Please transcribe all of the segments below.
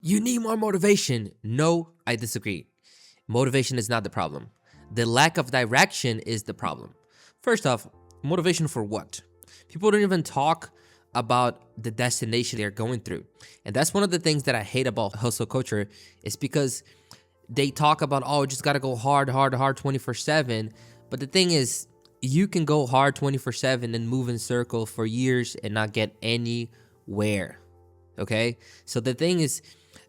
You need more motivation. No, I disagree. Motivation is not the problem. The lack of direction is the problem. First off, motivation for what? People don't even talk about the destination they're going through. And that's one of the things that I hate about hustle culture is because they talk about, oh, just gotta go hard, hard, hard 24/7. But the thing is, you can go hard 24/7 and move in circle for years and not get anywhere. Okay? So the thing is,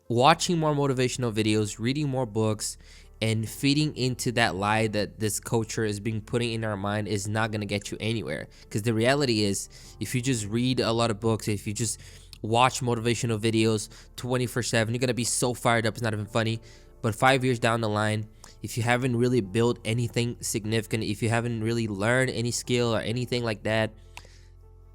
watching more motivational videos, reading more books, and feeding into that lie that this culture is being putting in our mind is not going to get you anywhere. Because the reality is, if you just read a lot of books, if you just watch motivational videos 24/7, you're going to be so fired up, it's not even funny. But 5 years down the line, if you haven't really built anything significant, if you haven't really learned any skill or anything like that,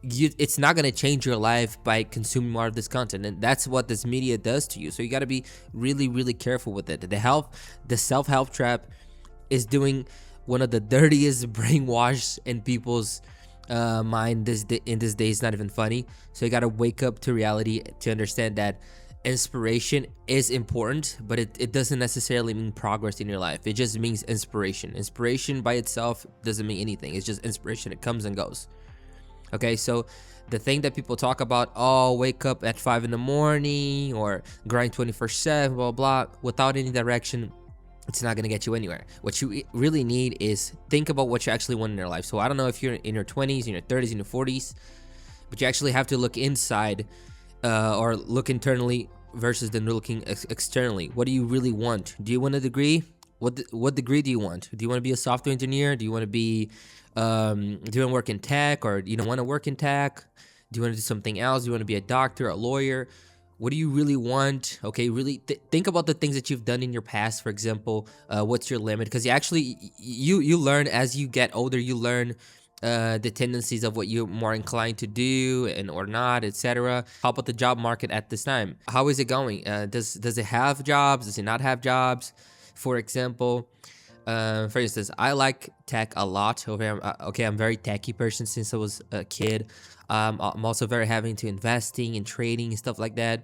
it's not going to change your life by consuming more of this content. And that's what this media does to you. So you got to be really, really careful with it. The self-help trap is doing one of the dirtiest brainwash in people's mind in this day. Is not even funny. So you got to wake up to reality to understand that inspiration is important, but it doesn't necessarily mean progress in your life. It just means inspiration. Inspiration by itself doesn't mean anything. It's just inspiration. It comes and goes. Okay, so the thing that people talk about, oh, wake up at 5 in the morning or grind 24/7, blah, blah, without any direction, it's not going to get you anywhere. What you really need is think about what you actually want in your life. So I don't know if you're in your 20s, in your 30s, in your 40s, but you actually have to look inside or look internally versus then looking externally. What do you really want? Do you want a degree? What degree do you want? Do you want to be a software engineer? Do you want to be doing work in tech, or you don't want to work in tech? Do you want to do something else? Do you want to be a doctor, a lawyer? What do you really want? Okay, really think about the things that you've done in your past. For example, what's your limit? Because you learn as you get older. You learn the tendencies of what you're more inclined to do and or not, etc. How about the job market at this time? How is it going? Does it have jobs? Does it not have jobs? For example, for instance, I like tech a lot. Okay, I'm a very techy person since I was a kid. I'm also very heavy into investing and trading and stuff like that.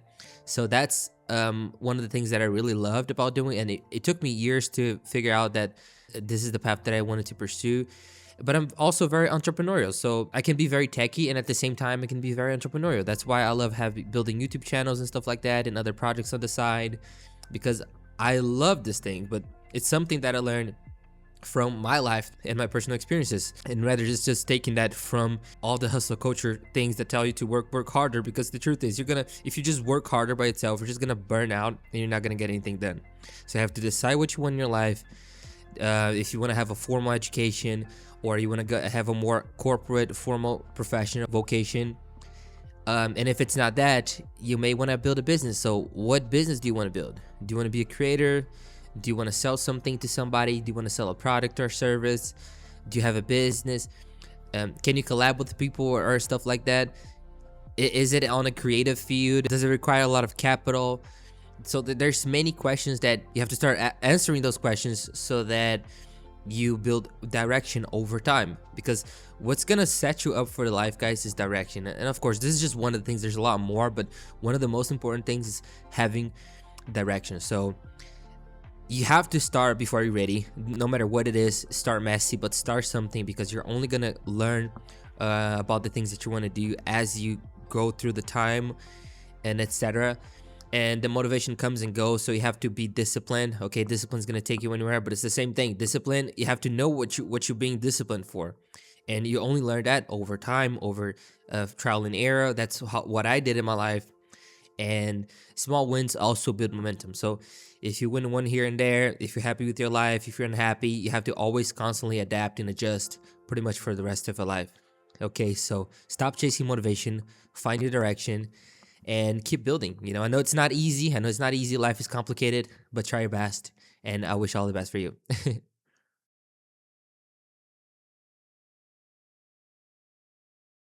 So that's one of the things that I really loved about doing. And it took me years to figure out that this is the path that I wanted to pursue. But I'm also very entrepreneurial. So I can be very techy and at the same time, I can be very entrepreneurial. That's why I love building YouTube channels and stuff like that and other projects on the side, because I love this thing. But it's something that I learned from my life and my personal experiences, and rather just taking that from all the hustle culture things that tell you to work harder. Because the truth is, if you just work harder by itself, you're just gonna burn out and you're not gonna get anything done. So you have to decide what you want in your life. If you want to have a formal education, or you want to have a more corporate, formal, professional vocation, and if it's not that, you may want to build a business. So what business do you want to build? Do you want to be a creator? Do you want to sell something to somebody? Do you want to sell a product or service? Do you have a business? Can you collab with people or stuff like that? Is it on a creative field? Does it require a lot of capital? So there's many questions that you have to start answering those questions so that you build direction over time. Because what's gonna set you up for the life, guys, is direction. And of course, this is just one of the things. There's a lot more, but one of the most important things is having direction. So you have to start before you're ready. No matter what it is, start messy, but start something, because you're only gonna learn about the things that you want to do as you go through the time and etc. And the motivation comes and goes, so you have to be disciplined. Okay, discipline's gonna take you anywhere, but it's the same thing. Discipline, you have to know what you're being disciplined for, and you only learn that over time, over trial and error. That's what I did in my life. And small wins also build momentum. So if you win one here and there, if you're happy with your life, if you're unhappy, you have to always constantly adapt and adjust pretty much for the rest of your life. Okay, so stop chasing motivation, find your direction, and keep building. I know it's not easy. Life is complicated, but try your best. And I wish all the best for you.